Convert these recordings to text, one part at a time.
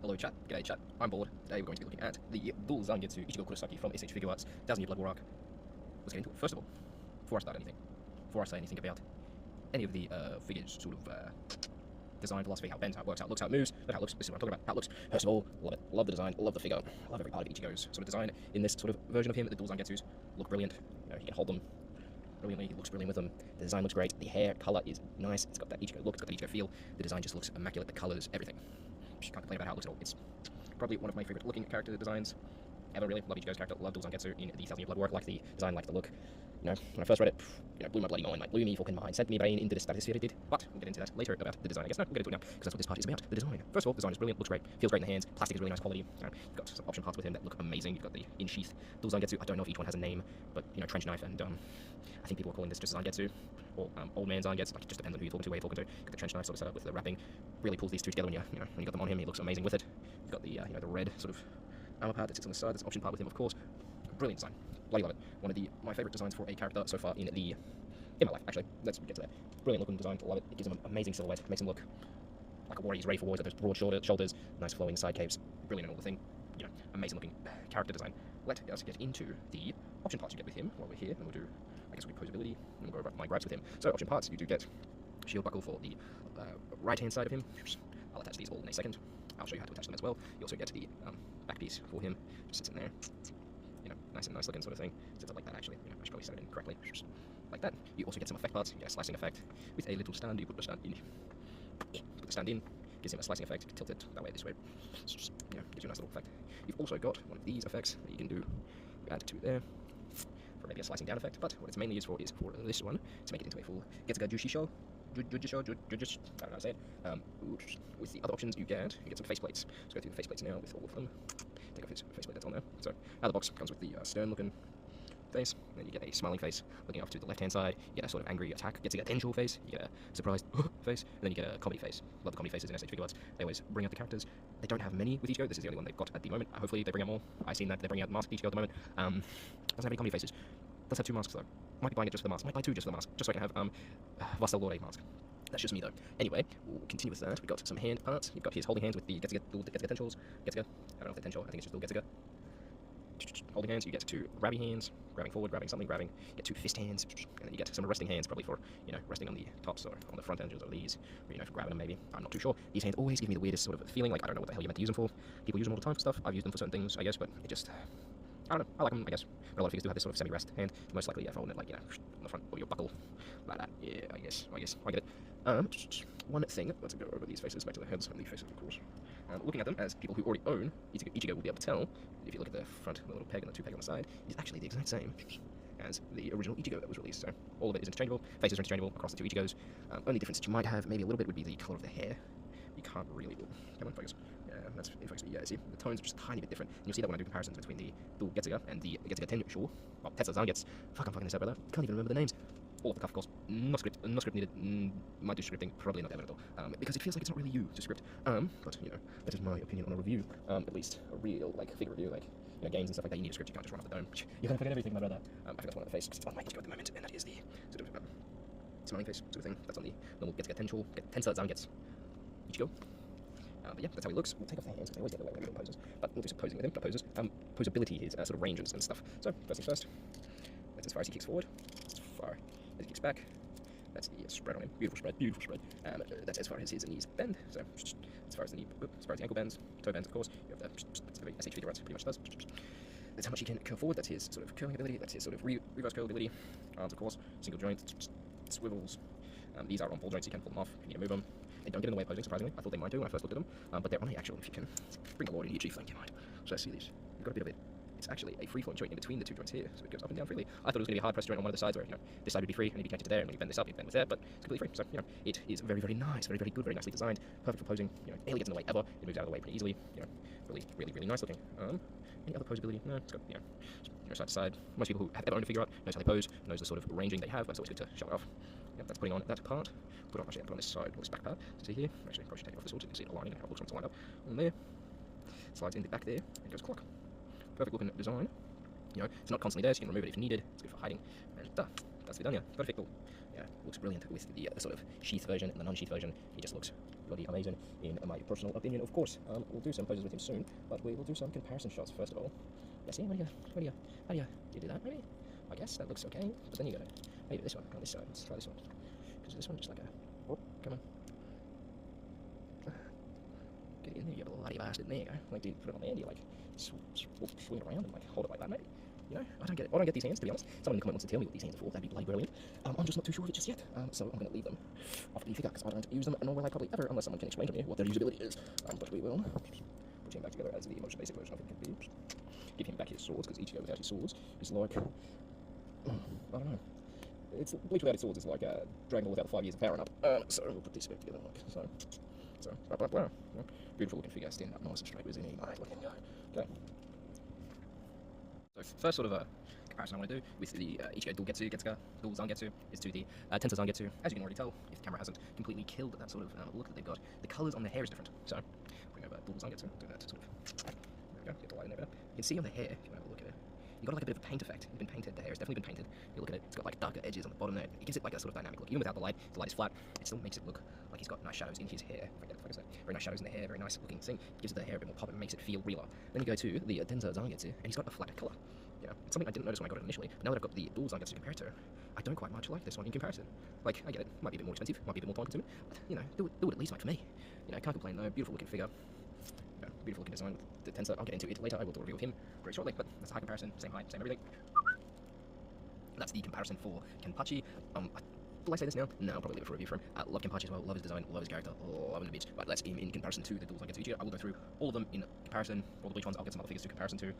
Hello chat, g'day chat, I'm bored. Today we're going to be looking at the Dual Zangetsu Ichigo from SH Figuarts 1000 Year Blood War arc. Let's get into it. First of all, before I say anything about any of the figures' sort of design philosophy, how it bends, how it works, how it looks, how it moves, not how it looks, this is what I'm talking about, how it looks. First of all, love it, love the design, love the figure, love every part of Ichigo's sort of design in this sort of version of him. The Dual Zangetsus look brilliant, you know, you can hold them brilliantly, he looks brilliant with them, the design looks great, the hair colour is nice, it's got that Ichigo look, it's got that Ichigo feel, the design just looks immaculate, the colours, everything. Just can't complain about how it looks at all. It's probably one of my favourite looking character designs ever, really. Love Ichigo's character, love Dual Zangetsu in the 1000 Year Blood War, like the design, like the look. You know, when I first read it, you know, blew my bloody mind, like blew me fucking mind, sent me brain into the stratosphere it did. But we'll get into that later about the design, I guess. No, we'll get into it now, because that's what this part is about, the design. First of all, the design is brilliant, looks great, feels great in the hands, plastic is really nice quality. You know, you've got some option parts with him that look amazing. You've got the in-sheath Dual Zangetsu. I don't know if each one has a name, but, you know, trench knife and, I think people are calling this just Zangetsu, or old man Zangetsu, like it just depends on who you're talking to, where you're talking to. You've got the trench knife sort of setup with the wrapping, really pulls these two together when you know, when you got them on him, he looks amazing with it. You've got the, you know, the red sort of armor part that sits on the side, there's an option part with him, of course. Brilliant design. Bloody love it. One of my favourite designs for a character so far in my life, actually. Let's get to that. Brilliant looking design, love it. It gives him an amazing silhouette, makes him look like a warrior. He's ready for war. He's got those broad shoulders, nice flowing side capes, brilliant and all the thing. You know, amazing looking character design. Let us get into the option parts you get with him while we're here, and we'll do, I guess, posability, and we'll go over my gripes with him. So, option parts, you do get shield buckle for the right-hand side of him. I'll attach these all in a second. I'll show you how to attach them as well. You also get the back piece for him, just sits in there. You know, nice looking sort of thing. Sits up like that, actually. You know, I should probably set it in correctly. Just like that. You also get some effect parts. You get a slicing effect with a little stand. You put the stand in. Put the stand in. Gives him a slicing effect. Tilt it that way, this way. Just, you know, gives you a nice little effect. You've also got one of these effects that you can do. You add to there for maybe a slicing down effect. But what it's mainly used for is for this one to make it into a full Getsuga Jushisho. I don't know how to say it. With the other options you get some faceplates. Let's go through the faceplates now with all of them. Take off his faceplate that's on there. So, out of the box comes with the stern looking face, then you get a smiling face looking off to the left hand side, you get a sort of angry attack, gets a potential face, you get a surprised face, and then you get a comedy face. Love the comedy faces in SH Figuarts. They always bring out the characters. They don't have many with Ichigo, this is the only one they've got at the moment. Hopefully they bring out more. I've seen that they're bringing out masked Ichigo at the moment. Doesn't have any comedy faces. Does have 2 masks though. Might be buying it just for the mask. Might buy 2 just for the mask, just so I can have Vassal Lord mask. That's just me though. Anyway, we'll continue with that. We've got some hand parts. You've got his holding hands with the Getsuga potentials. Getsuga. I don't know if they're potential, I think it's just Dual Getsuga. Holding hands, you get 2 grabby hands, grabbing forward, grabbing something, grabbing, get 2 fist hands, and then you get some resting hands, probably for, you know, resting on the tops or on the front edges of these, or, you know, for grabbing them maybe. I'm not too sure. These hands always give me the weirdest sort of feeling, like I don't know what the hell you're meant to use them for. People use them all the time for stuff. I've used them for certain things, I guess, but it just, I don't know, I like them, I guess. But a lot of figures do have this sort of semi-rest hand, most likely, yeah, for holding it, like, you know, on the front of your buckle, like that. Yeah, I guess, I get it. One thing, let's go over these faces, back to the heads, and the faces, of course. Looking at them as people who already own Ichigo will be able to tell, if you look at the front, the little peg and the 2 peg on the side, is actually the exact same as the original Ichigo that was released. So all of it is interchangeable, faces are interchangeable across the 2 Ichigos. Only difference that you might have, maybe a little bit, would be the colour of the hair. You can't really, come on, focus. Yeah, that's in focus, yeah, see, the tones are just a tiny bit different. And you'll see that when I do comparisons between the Dual Getsuga and the Getsuga Tensho, well, Tetsuya Zangetsu. Fuck, I'm fucking this up, brother. Can't even remember the names. All of the cuff, of course. No script needed. Might do scripting, probably not evident at all. Because it feels like it's not really you to script. But, you know, that is my opinion on a review. At least a real, like, figure review, like, you know, games and stuff like that. You need a script, you can't just run off the dome. You're gonna forget everything, my brother. I think that's one of the faces, because it's on my Ichigo at the moment, and that is the sort of smiling face sort of thing. That's on the normal Getsuga Tensho Zangetsu Ichigo. But yeah, that's how he looks. We'll take off the hands, because they always get in the way when we do poses. But we'll do some posing with him, not poses. Posability is sort of ranges and stuff. So, first things first. That's as far as he kicks forward. As far as he kicks back. That's the spread on him. Beautiful spread, beautiful spread. That's as far as his knees bend. So, as far as the knee, as far as the ankle bends, toe bends, of course. You have that's the way SH Figuarts pretty much does. That's how much he can curl forward. That's his sort of curling ability. That's his sort of reverse curl ability. Arms, of course. Single joint, swivels. These are on ball joints. You can pull them off. You need to move them. They don't get in the way of posing, surprisingly. I thought they might do when I first looked at them, but they're only actual if you can bring the Lord in your G-flank, you might. So I see these. You've got a bit of it. It's actually a free-flowing joint in between the 2 joints here, so it goes up and down freely. I thought it was going to be a hard-pressed joint on one of the sides where, you know, this side would be free and it'd be connected to there, and when you bend this up, you'd bend with there, but it's completely free. So, you know, it is very, very nice, very, very good, very nicely designed, perfect for posing. You know, it barely gets in the way ever. It moves out of the way pretty easily. You know, really, really, really nice looking. Any other posability? No, it's got, you know, side to side. Most people who have ever owned a Figuart knows how they pose, knows the sort of ranging they have, but it's always good to show it off. Yep, that's putting on that part. Put on, actually, put on this side, or this back part. So see here, actually, probably should take it off this one so you can see it aligning and how it looks when it's lined up. On there, slides in the back there, and goes clock. Perfect looking design. You know, it's not constantly there, so you can remove it if needed. It's good for hiding. And that's it done, yeah. Perfect. Cool. Yeah, looks brilliant with the sort of sheath version and the non-sheath version. He just looks bloody amazing, in my personal opinion, of course. We'll do some poses with him soon, but we will do some comparison shots first of all. Yeah, see, how do you do that, maybe? I guess that looks okay, but then you gotta, maybe this one, on this side, let's try this one. Because this one just like a, oh, come on. Get in there, you bloody bastard, there you go. Like, do you put it on there, do you like, swing it around and like, hold it like that, maybe? You know, I don't get these hands, to be honest. Someone in the comment wants to tell me what these hands are for, that'd be bloody brilliant. I'm just not too sure of it just yet, so I'm going to leave them off the figure, because I don't use them, nor will I probably ever, unless someone can explain to me what their usability is. But we will put him back together as the most basic version of him can be. Give him back his swords, because Ichigo without his swords is like, I don't know. It's Bleach without his swords is like Dragon Ball without the 5 years of powering up. So we'll put these back together like so. Blah blah blah. Beautiful looking figure, standing up nice and straight with his knee. Nice looking guy. Okay. So first sort of comparison I want to do with the Ichigo Dual Zangetsu is to the Tensei Zangetsu. As you can already tell, if the camera hasn't completely killed that sort of look that they've got, the colours on the hair is different. So bring over Dual Zangetsu, do that sort of. There we go. Get the light in there better. You can see on the hair, if you have a look at it, you got like a bit of a paint effect. It's been painted. The hair has definitely been painted. You look at it, it's got like darker edges on the bottom there. It gives it like a sort of dynamic look. Even without the light is flat. It still makes it look like he's got nice shadows in his hair. Like I said, very nice shadows in the hair. Very nice looking thing. It gives the hair a bit more pop and makes it feel realer. Then you go to the Tensei Zangetsu, and he's got a flatter color. You know, it's something I didn't notice when I got it initially. But now that I've got the Dual Zangetsu to compare it to, I don't quite much like this one in comparison. Like, I get it, might be a bit more expensive, might be a bit more time consuming, but you know, do it at least right for me. You know, can't complain though. Beautiful looking figure. You know, beautiful looking design with the Tensei. I'll get into it later. I will do a review of him very shortly, but that's a high comparison, same height, same everything. That's the comparison for Kenpachi. Will I say this now? No, I'll probably leave it for a review for him. Love Kenpachi as well, love his design, love his character, love him a bitch. But let's aim in comparison to the Dual Zangetsu Ichigo. I will go through all of them in comparison, all the Bleach ones. I'll get some other figures to comparison to.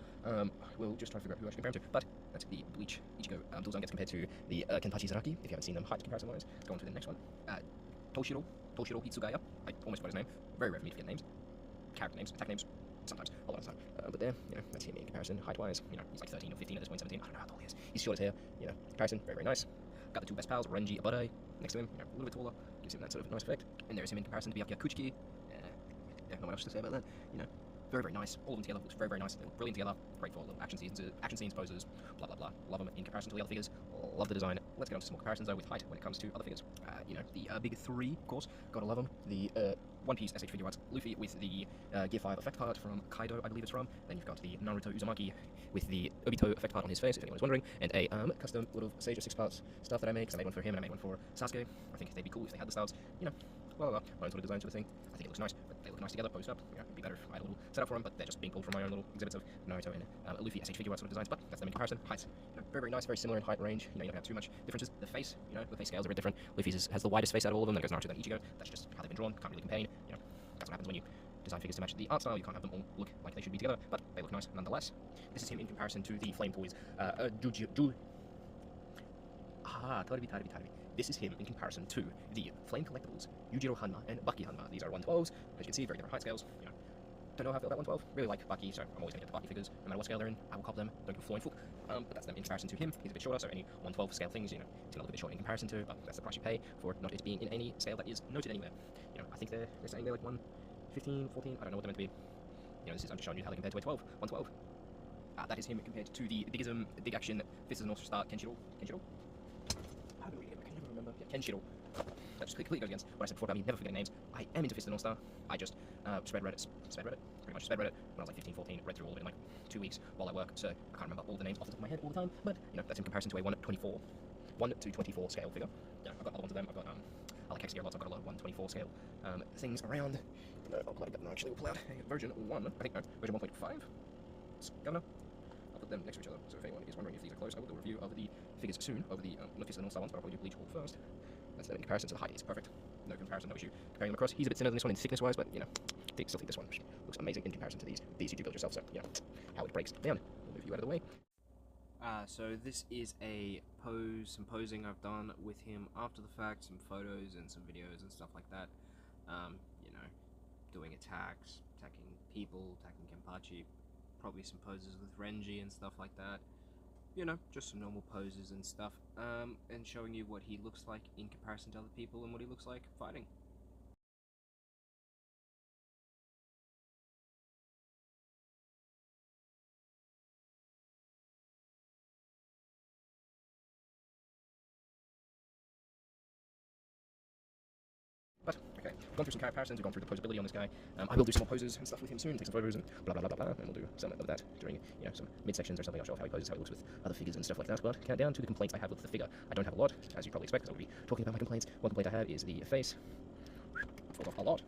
We'll just try to figure out who I should compare him to. But that's the Bleach Ichigo Dual Zangetsu compared to the Kenpachi Zaraki. If you haven't seen them, height comparison wise, let's go on to the next one. Toshiro Hitsugaya. I almost forgot his name. Very rare for me to forget names. Character names, attack names. Sometimes, a lot of the time. But there, you know, that's him in comparison, height-wise. You know, he's like 13 or 15 at this point, 17. I don't know how tall he is. He's short as hair. You know, comparison, very, very nice. Got the two best pals, Renji Abare, next to him. You know, a little bit taller, gives him that sort of nice effect. And there's him in comparison to Byakuya Kuchiki. Yeah, not much else to say about that. You know, very, very nice. All of them together looks very, very nice. They look brilliant together. Great for little action scenes, poses, blah, blah, blah. Love them in comparison to the other figures. Love the design. Let's get on to some more comparisons though with height when it comes to other figures. You know, the big three, of course. Gotta love them. The One Piece SH Figuarts Luffy with the Gear 5 effect part from Kaido, I believe it's from. Then you've got the Naruto Uzumaki with the Obito effect part on his face, if anyone was wondering. And a custom little Sage of 6 parts stuff that I made, because I made one for him and I made one for Sasuke. I think they'd be cool if they had the styles, you know, my own sort of design sort of thing. I think it looks nice, but they look nice together, posed up. You know, it'd be better if I had a little setup for them, but they're just being pulled from my own little exhibits of Naruto and Luffy SH Figuarts sort of designs, but that's them in comparison. Heights, you know, very, very nice, very similar in height range. You know, you don't have too much differences. The face, you know, the face scales are a bit different. Luffy's has the widest face out of all of them, then it goes Naruto, then Ichigo. That's just how they've been drawn, can't really compare, you know. That's what happens when you design figures to match the art style. You can't have them all look like they should be together, but they look nice nonetheless. This is him in comparison to the Flame Toys. This is him in comparison to the Flame Collectibles, Yujiro Hanma and Baki Hanma. These are 112s. As you can see, very different height scales. You know, don't know how I feel about 112. Really like Baki, so I'm always going to get the Baki figures. No matter what scale they're in, I will cop them. Don't give a flying fuck. But that's them in comparison to him. He's a bit shorter, so any 112 scale things, you know, it's going to look a bit short in comparison to, but that's the price you pay for not it being in any scale that is noted anywhere. You know, I think they're saying they're like 115, 14, I don't know what they're meant to be. You know, I'm just showing you how they compare to a 12, 112. That is him compared to the Bigism, Big Action, Fist of the North Star, Kenshiro. How do we read him? I can never remember. Yeah, Kenshiro. That just completely goes against what I said before about me never forgetting names. I am into Fist of the North Star. I just sped Reddit, pretty much sped Reddit when I was like 15, 14, read through all of it in like 2 weeks while I work, so I can't remember all the names off the top of my head all the time, but you know, that's in comparison to a 1 to 24 scale figure. Yeah, I've got other ones of them. I've got I like Hexgear lots. I've got a lot of 124 scale things around. No, I'll play that. No, actually, we'll pull out version 1. I think no, version 1.5. Governor. I'll put them next to each other. So if anyone is wondering if these are close, I will do a review of the figures soon over the Fist of the North Star ones, but I'll probably do Bleach all first. That's them in comparison to the height. It's perfect. No comparison, no issue. Comparing them across, he's a bit thinner than this one in thickness wise, but you know, I still think this one looks amazing in comparison to these. These you do build yourself, so you know how it breaks down. We'll move you out of the way. So this is some posing I've done with him after the fact, some photos and some videos and stuff like that. You know, doing attacks, attacking people, attacking Kenpachi, probably some poses with Renji and stuff like that. You know, just some normal poses and stuff, and showing you what he looks like in comparison to other people and what he looks like fighting. But Okay, gone through some comparisons, we've gone through the posability on this guy. I will do some more poses and stuff with him soon, take some photos and blah blah blah blah blah, and we'll do some of that during, you know, some midsections or something. I'll show off how he poses, how he looks with other figures and stuff like that. But countdown to the complaints I have with the figure. I don't have a lot, as you probably expect, because I will be talking about my complaints. One complaint I have is the face falls off a lot.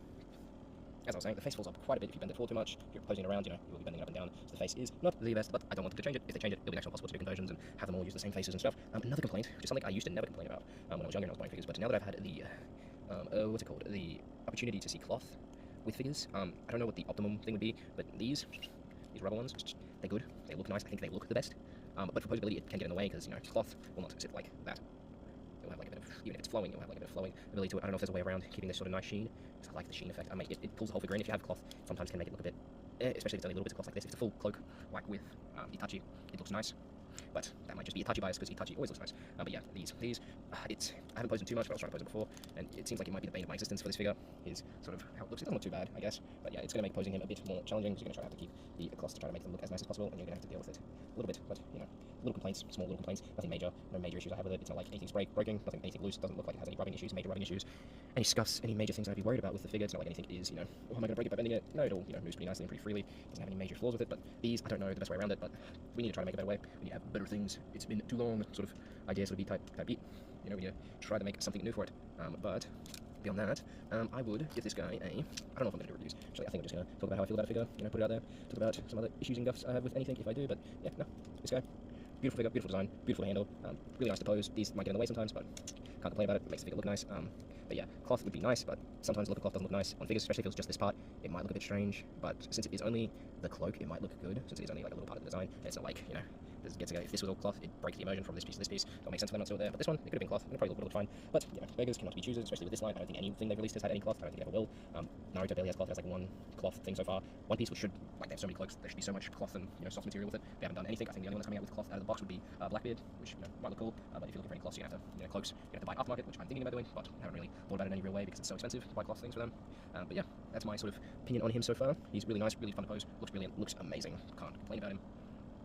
As I was saying, the face falls up quite a bit if you bend it forward too much. If you're posing it around, you know, you will be bending it up and down. So the face is not the best, but I don't want them to change it. If they change it, it'll be next to impossible to do conversions and have them all use the same faces and stuff. Another complaint, which is something I used to never complain about when I was younger and I was buying figures, but now that I've had the what's it called? The opportunity to see cloth with figures. I don't know what the optimum thing would be, but these rubber ones, they're good. They look nice. I think they look the best. But for posability, it can get in the way because, you know, cloth will not sit like that. It'll have like a bit of, even if it's flowing, it'll have like a bit of flowing ability to it. I don't know if there's a way around keeping this sort of nice sheen. I like the sheen effect. I mean, it pulls the whole figure in. If you have cloth, sometimes can make it look a bit, especially if it's only a little bit of cloth like this. If it's a full cloak, like with Itachi, it looks nice. But that might just be Itachi bias because Itachi always looks nice. But yeah, these, I haven't posed them too much, but I was trying to pose them before, and it seems like it might be the bane of my existence for this figure, is sort of how it looks. It doesn't look too bad, I guess, but yeah, it's going to make posing him a bit more challenging, because you're going to have to keep the cloths to try to make them look as nice as possible, and you're going to have to deal with it a little bit, but, you know, little complaints, small little complaints, nothing major, no major issues I have with it. It's not like anything's breaking, anything loose, doesn't look like it has any rubbing issues, major rubbing issues, any scuffs, any major things I'd be worried about with the figure. It's not like anything is, you know, oh, am I going to break it by bending it? No, it all, you know, moves pretty nicely and pretty freely, doesn't have any major flaws with it, but these, I don't know the best way around it, but we need to try to make a better way. We need to have better things. It's been too long, sort of idea sort of type beat, you know, we need to try to make something new for it, but beyond that, I would give this guy a, I don't know if I'm going to do reviews. Actually, I think I'm just going to talk about how I feel about a figure, you know, put it out there, talk about some other issues and guffs I have with anything if I do, but yeah, no, this guy, beautiful figure, beautiful design, beautiful to handle, really nice to pose. These might get in the way sometimes, but can't complain about it, makes the figure look nice. But yeah, cloth would be nice, but sometimes the look of cloth doesn't look nice on figures, especially if it was just this part. It might look a bit strange, but since it is only the cloak, it might look good, since it is only like a little part of the design, and it's not like, you know, if this was all cloth, it'd break the immersion from this piece to this piece. It'll make sense for them not to do it there. But this one, it could have been cloth, and it probably would look fine. But, you know, beggars cannot be choosers, especially with this line. I don't think anything they've released has had any cloth. I don't think it ever will. Naruto barely has cloth. It has like one cloth thing so far. One Piece, which should, like, they have so many cloaks, there should be so much cloth and, you know, soft material with it. They haven't done anything. I think the only one that's coming out with cloth out of the box would be Blackbeard, which, you know, might look cool. But if you're looking for any cloths, you're going to have to, you know, cloaks, you're going to have to buy aftermarket, which I'm thinking about doing, but I haven't really thought about it in any real way because it's so expensive to buy cloth things for them. But yeah, that's my sort of opinion on him so far. He's really nice, really fun to pose, looks brilliant, looks amazing. Can't complain about him.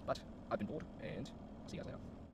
But I've been bored, and see you guys later.